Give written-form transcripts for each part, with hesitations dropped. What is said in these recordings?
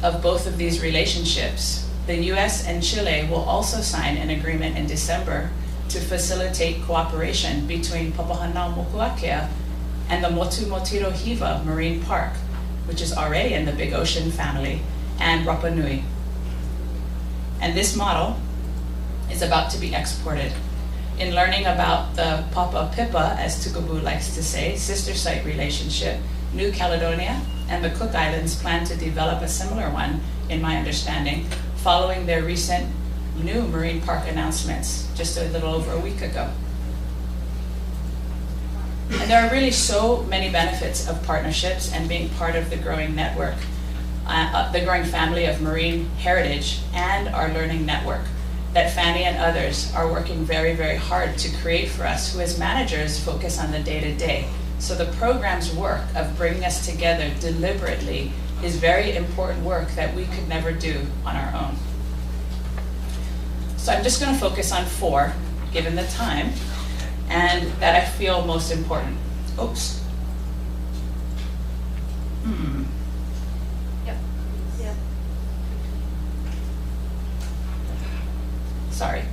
of both of these relationships, the US and Chile will also sign an agreement in December to facilitate cooperation between Papahanaumokuakea and the Motu Motiro Hiva Marine Park, which is already in the Big Ocean family, and Rapa Nui. And this model is about to be exported. In learning about the Papa Pipa, as Tukubu likes to say, sister site relationship, New Caledonia and the Cook Islands plan to develop a similar one, in my understanding, following their recent new marine park announcements just a little over a week ago. And there are really so many benefits of partnerships and being part of the growing network, the growing family of marine heritage and our learning network that Fanny and others are working very, very hard to create for us, who as managers focus on the day-to-day. So the program's work of bringing us together deliberately is very important work that we could never do on our own. So I'm just going to focus on 4, given the time, and that I feel most important. Oops. Yep. Yep. Sorry.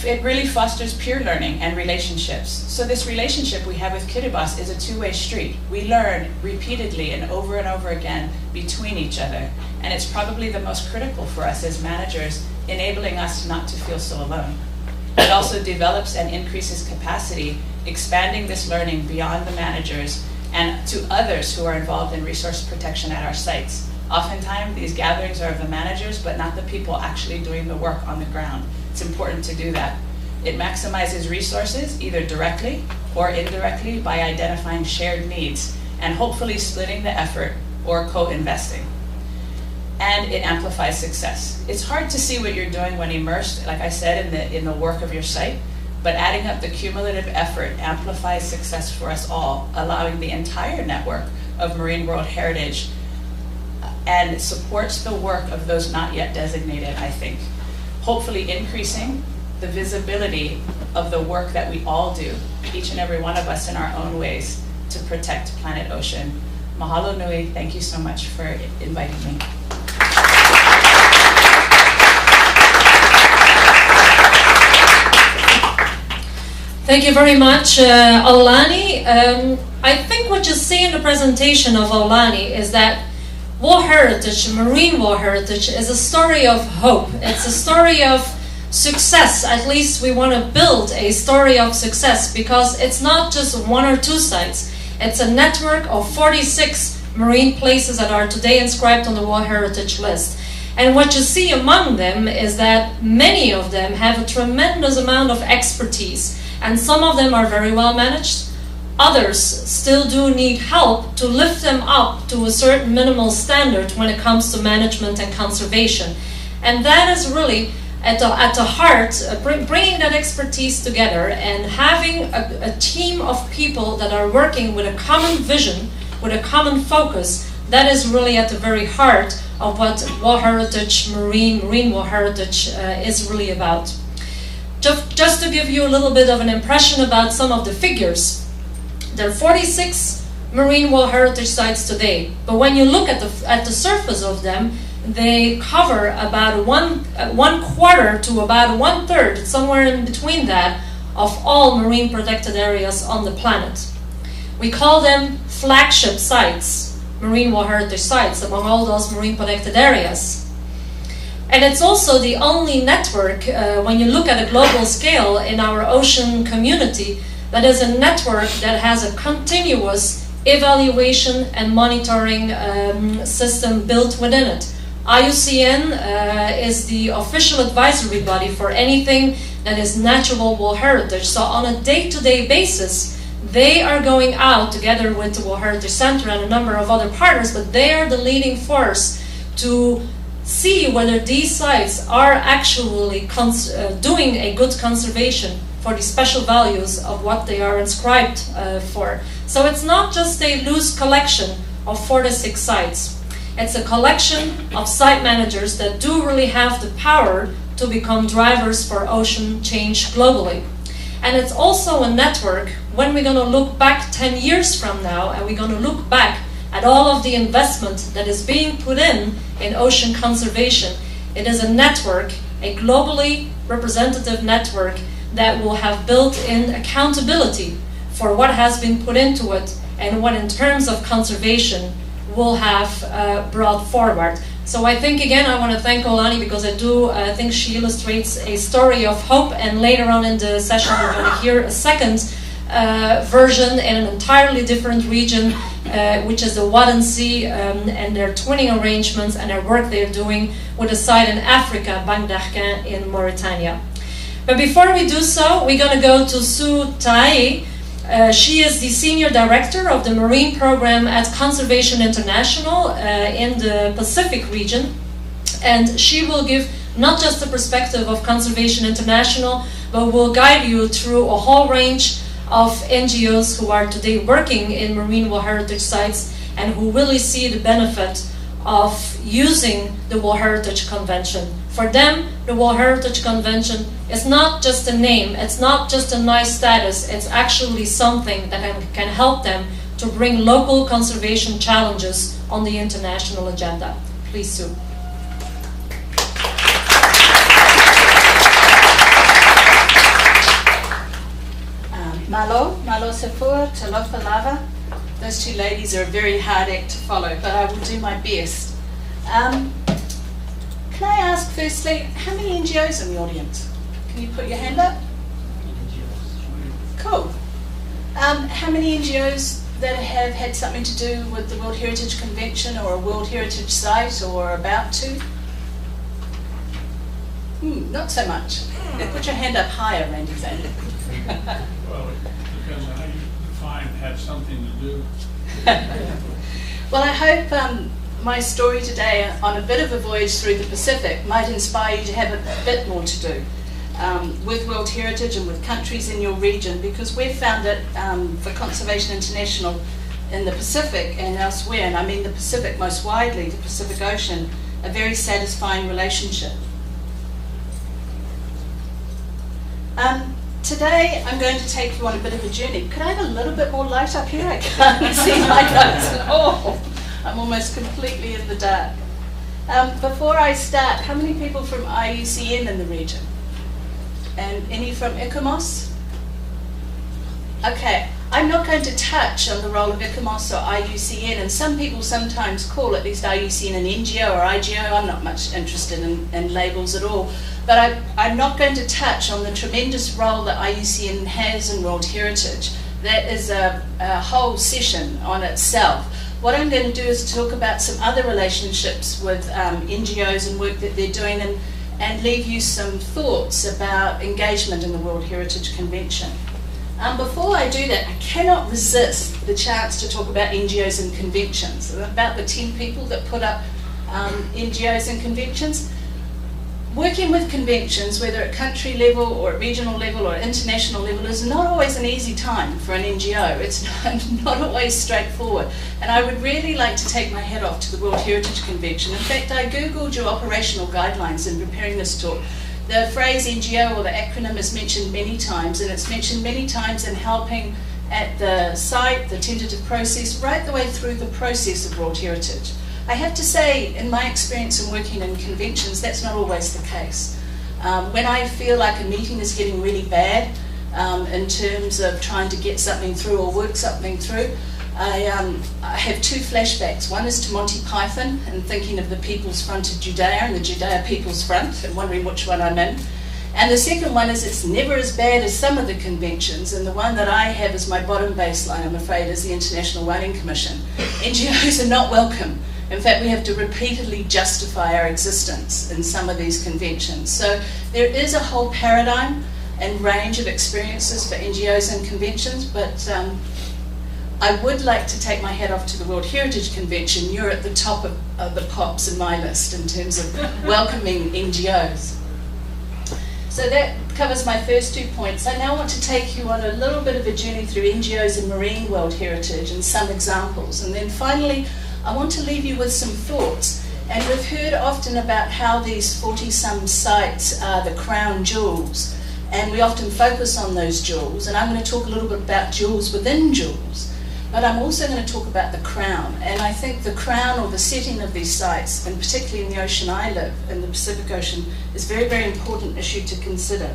It really fosters peer learning and relationships. So this relationship we have with Kiribati is a two-way street. We learn repeatedly and over again between each other. And it's probably the most critical for us as managers, enabling us not to feel so alone. It also develops and increases capacity, expanding this learning beyond the managers and to others who are involved in resource protection at our sites. Oftentimes, these gatherings are of the managers, but not the people actually doing the work on the ground. It's important to do that. It maximizes resources, either directly or indirectly, by identifying shared needs and hopefully splitting the effort or co-investing. And it amplifies success. It's hard to see what you're doing when immersed, like I said, in the work of your site, but adding up the cumulative effort amplifies success for us all, allowing the entire network of Marine World Heritage, and supports the work of those not yet designated, I think. Hopefully increasing the visibility of the work that we all do, each and every one of us in our own ways, to protect planet ocean. Mahalo nui, thank you so much for inviting me. Thank you very much, Aulani. I think what you see in the presentation of Aulani is that war heritage, marine war heritage, is a story of hope. It's a story of success. At least we want to build a story of success, because it's not just 1 or 2 sites. It's a network of 46 marine places that are today inscribed on the World Heritage List. And what you see among them is that many of them have a tremendous amount of expertise, and some of them are very well managed. Others still do need help to lift them up to a certain minimal standard when it comes to management and conservation. And that is really at the heart, bringing that expertise together and having a team of people that are working with a common vision, with a common focus. That is really at the very heart of what War Heritage, Marine War Heritage is really about. Just to give you a little bit of an impression about some of the figures. There are 46 Marine World Heritage sites today, but when you look at the surface of them, they cover about one quarter to about 1/3, somewhere in between that, of all marine protected areas on the planet. We call them flagship sites, Marine World Heritage sites, among all those marine protected areas. And it's also the only network, when you look at a global scale in our ocean community, that is a network that has a continuous evaluation and monitoring system built within it. IUCN is the official advisory body for anything that is natural world heritage. So on a day-to-day basis, they are going out together with the World Heritage Center and a number of other partners, but they are the leading force to see whether these sites are actually doing a good conservation for the special values of what they are inscribed for. So it's not just a loose collection of 46 sites. It's a collection of site managers that do really have the power to become drivers for ocean change globally. And it's also a network, when we're going to look back 10 years from now, and we're going to look back at all of the investment that is being put in ocean conservation. It is a network, a globally representative network that will have built-in accountability for what has been put into it and what in terms of conservation will have brought forward. So I think, again, I want to thank Olani because I do think she illustrates a story of hope, and later on in the session we're going to hear a second version in an entirely different region, which is the Wadden Sea, and their twinning arrangements and their work they're doing with a site in Africa, Bangdarkin in Mauritania. But before we do so, we're going to go to Sue Tai. She is the Senior Director of the Marine Program at Conservation International in the Pacific region. And she will give not just the perspective of Conservation International, but will guide you through a whole range of NGOs who are today working in marine World Heritage sites and who really see the benefit of using the World Heritage Convention. For them, the World Heritage Convention is not just a name, it's not just a nice status, it's actually something that can help them to bring local conservation challenges on the international agenda. Please, Sue. Malo Sefur, Talofa Lava. Those two ladies are a very hard act to follow, but I will do my best. Can I ask firstly, how many NGOs in the audience? Can you put your hand up? Cool. How many NGOs that have had something to do with the World Heritage Convention or a World Heritage site or about to? Not so much. Put your hand up higher, Randy Van. Well, it depends on how you define have something to do. Well, I hope my story today on a bit of a voyage through the Pacific might inspire you to have a bit more to do with World Heritage and with countries in your region, because we've found it for Conservation International in the Pacific and elsewhere, and I mean the Pacific most widely, the Pacific Ocean, a very satisfying relationship. Today I'm going to take you on a bit of a journey. Could I have a little bit more light up here? I can't see my notes at all. I'm almost completely in the dark. Before I start, how many people from IUCN in the region? And any from ICOMOS? Okay, I'm not going to touch on the role of ICOMOS or IUCN, and some people sometimes call at least IUCN an NGO or IGO. I'm not much interested in labels at all. But I'm not going to touch on the tremendous role that IUCN has in World Heritage. That is a whole session on itself. What I'm going to do is talk about some other relationships with NGOs and work that they're doing, and leave you some thoughts about engagement in the World Heritage Convention. Before I do that, I cannot resist the chance to talk about NGOs and conventions, about the 10 people that put up NGOs and conventions. Working with conventions, whether at country level or at regional level or international level, is not always an easy time for an NGO. It's not always straightforward. And I would really like to take my hat off to the World Heritage Convention. In fact, I Googled your operational guidelines in preparing this talk. The phrase NGO, or the acronym, is mentioned many times, and it's mentioned many times in helping at the site, the tentative process, right the way through the process of World Heritage. I have to say, in my experience in working in conventions, that's not always the case. When I feel like a meeting is getting really bad in terms of trying to get something through or work something through, I have two flashbacks. One is to Monty Python and thinking of the People's Front of Judea and the Judea People's Front and wondering which one I'm in. And the second one is it's never as bad as some of the conventions, and the one that I have as my bottom baseline, I'm afraid, is the International Whaling Commission. NGOs are not welcome. In fact, we have to repeatedly justify our existence in some of these conventions. So there is a whole paradigm and range of experiences for NGOs and conventions, but I would like to take my hat off to the World Heritage Convention. You're at the top of the pops in my list in terms of welcoming NGOs. So that covers my first 2 points. I now want to take you on a little bit of a journey through NGOs and marine World Heritage and some examples. And then finally, I want to leave you with some thoughts. And we've heard often about how these 40-some sites are the crown jewels. And we often focus on those jewels. And I'm going to talk a little bit about jewels within jewels. But I'm also going to talk about the crown, and I think the crown, or the setting of these sites, and particularly in the ocean I live, in the Pacific Ocean, is a very, very important issue to consider.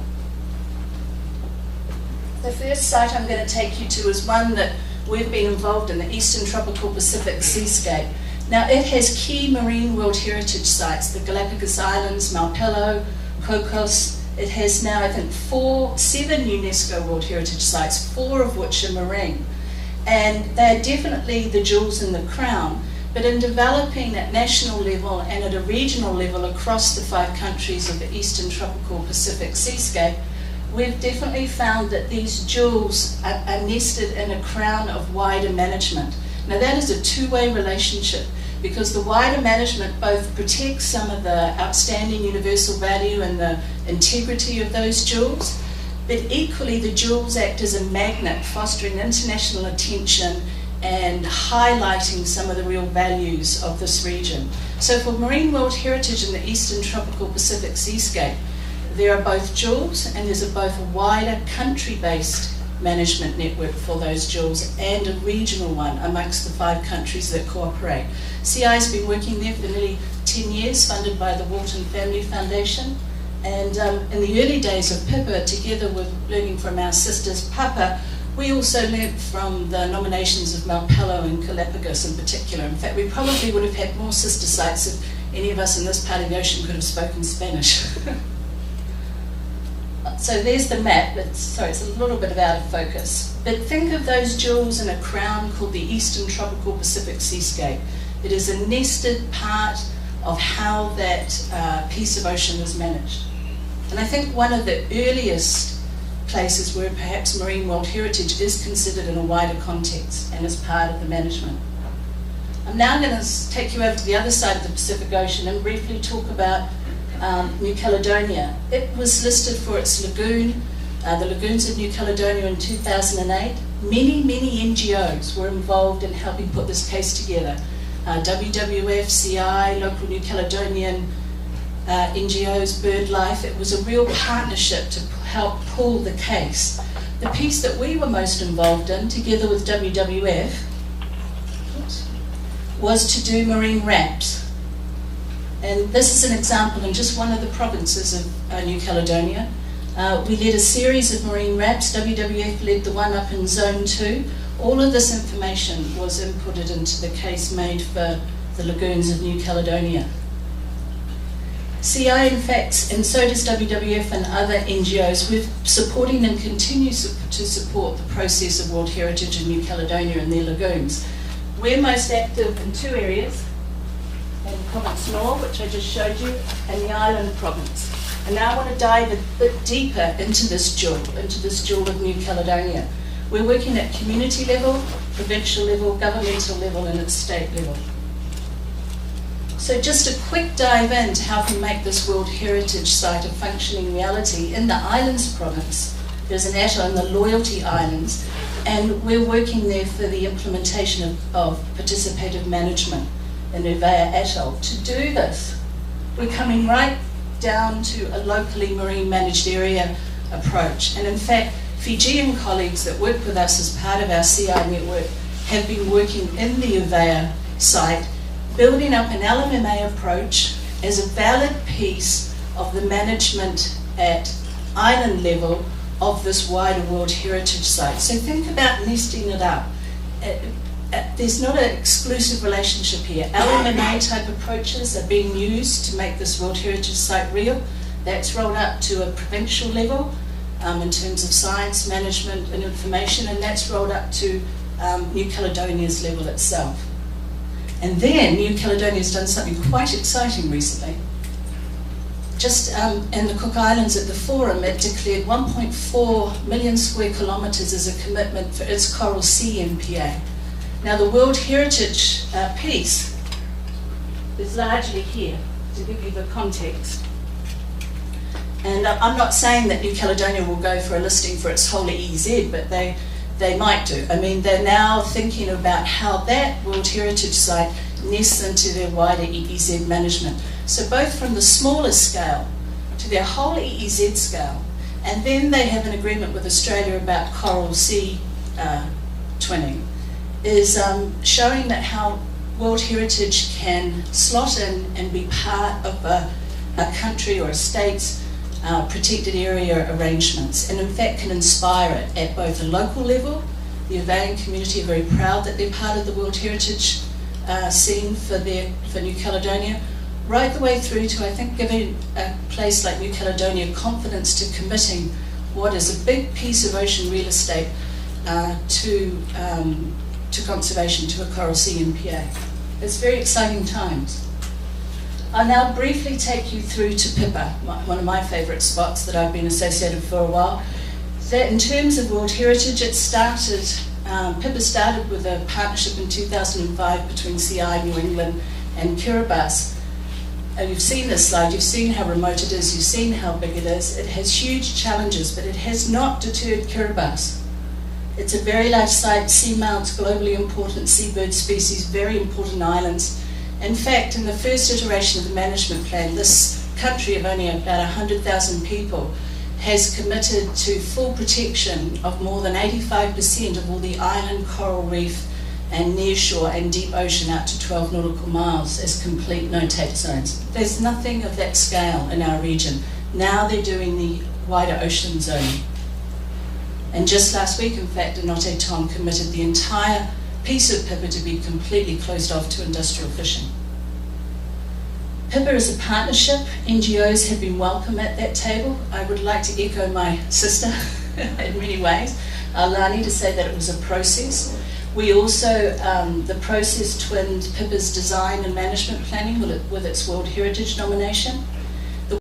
The first site I'm going to take you to is one that we've been involved in, the Eastern Tropical Pacific Seascape. Now, it has key marine World Heritage sites, the Galapagos Islands, Malpelo, Cocos. It has now, I think, 7 UNESCO World Heritage sites, 4 of which are marine. And they're definitely the jewels in the crown, but in developing at national level and at a regional level across the 5 countries of the Eastern Tropical Pacific Seascape, we've definitely found that these jewels are nested in a crown of wider management. Now, that is a two-way relationship, because the wider management both protects some of the outstanding universal value and the integrity of those jewels, but equally the jewels act as a magnet, fostering international attention and highlighting some of the real values of this region. So for Marine World Heritage in the Eastern Tropical Pacific Seascape, there are both jewels and there's both a wider country-based management network for those jewels and a regional one amongst the 5 countries that cooperate. CI has been working there for nearly 10 years, funded by the Walton Family Foundation. And in the early days of PIPA, together with learning from our sisters Papa, we also learnt from the nominations of Malpelo and Galapagos in particular. In fact, we probably would have had more sister sites if any of us in this part of the ocean could have spoken Spanish. So there's the map, sorry, it's a little bit out of focus. But think of those jewels in a crown called the Eastern Tropical Pacific Seascape. It is a nested part of how that piece of ocean is managed. And I think one of the earliest places where perhaps marine world heritage is considered in a wider context and as part of the management. I'm now going to take you over to the other side of the Pacific Ocean and briefly talk about New Caledonia. It was listed for its lagoon, the lagoons of New Caledonia in 2008. Many, many NGOs were involved in helping put this case together. WWF, CI, local New Caledonian NGOs, BirdLife. It was a real partnership to help pull the case. The piece that we were most involved in, together with WWF, was to do marine wraps. And this is an example in just one of the provinces of New Caledonia. We led a series of marine wraps. WWF led the one up in Zone 2. All of this information was inputted into the case made for the lagoons of New Caledonia. CI, in fact, and so does WWF and other NGOs, we're supporting and continue to support the process of World Heritage in New Caledonia and their lagoons. We're most active in 2 areas, in Province Nor, which I just showed you, and the island province. And now I want to dive a bit deeper into this jewel of New Caledonia. We're working at community level, provincial level, governmental level, and at state level. So just a quick dive into how we make this World Heritage Site a functioning reality. In the Islands province, there's an atoll in the Loyalty Islands, and we're working there for the implementation of participative management in Uvea Atoll. To do this, we're coming right down to a locally marine managed area approach. And in fact, Fijian colleagues that work with us as part of our CI network have been working in the Uvea site, building up an LMMA approach as a valid piece of the management at island level of this wider World Heritage Site. So think about nesting it up. There's not an exclusive relationship here. LMMA type approaches are being used to make this World Heritage Site real. That's rolled up to a provincial level in terms of science, management and information, and that's rolled up to New Caledonia's level itself. And then New Caledonia's done something quite exciting recently. Just in the Cook Islands at the Forum, it declared 1.4 million square kilometres as a commitment for its Coral Sea MPA. Now the World Heritage piece is largely here, to give you the context. And I'm not saying that New Caledonia will go for a listing for its whole EEZ, but they might do. I mean, they're now thinking about how that World Heritage Site nests into their wider EEZ management. So both from the smallest scale to their whole EEZ scale, and then they have an agreement with Australia about Coral Sea twinning. is showing that how World Heritage can slot in and be part of a country or a state's protected area arrangements, and in fact can inspire it at both a local level. The Australian community are very proud that they're part of the World Heritage scene for New Caledonia, right the way through to, I think, giving a place like New Caledonia confidence to committing what is a big piece of ocean real estate to conservation, to a coral sea in PA. It's very exciting times. I'll now briefly take you through to Pippa, one of my favourite spots that I've been associated for a while. That in terms of World Heritage, it started, Pippa started with a partnership in 2005 between CI New England and Kiribati. And you've seen this slide, you've seen how remote it is, you've seen how big it is. It has huge challenges, but it has not deterred Kiribati. It's a very large site, seamounts, globally important seabird species, very important islands. In fact, in the first iteration of the management plan, this country of only about 100,000 people has committed to full protection of more than 85% of all the island, coral reef, and nearshore and deep ocean out to 12 nautical miles as complete no-take zones. There's nothing of that scale in our region. Now they're doing the wider ocean zone. And just last week, in fact, Inote Tom committed the entire piece of Pippa to be completely closed off to industrial fishing. Pippa is a partnership. NGOs have been welcome at that table. I would like to echo my sister in many ways, Lani, to say that it was a process. We also, the process twinned Pippa's design and management planning with its World Heritage nomination.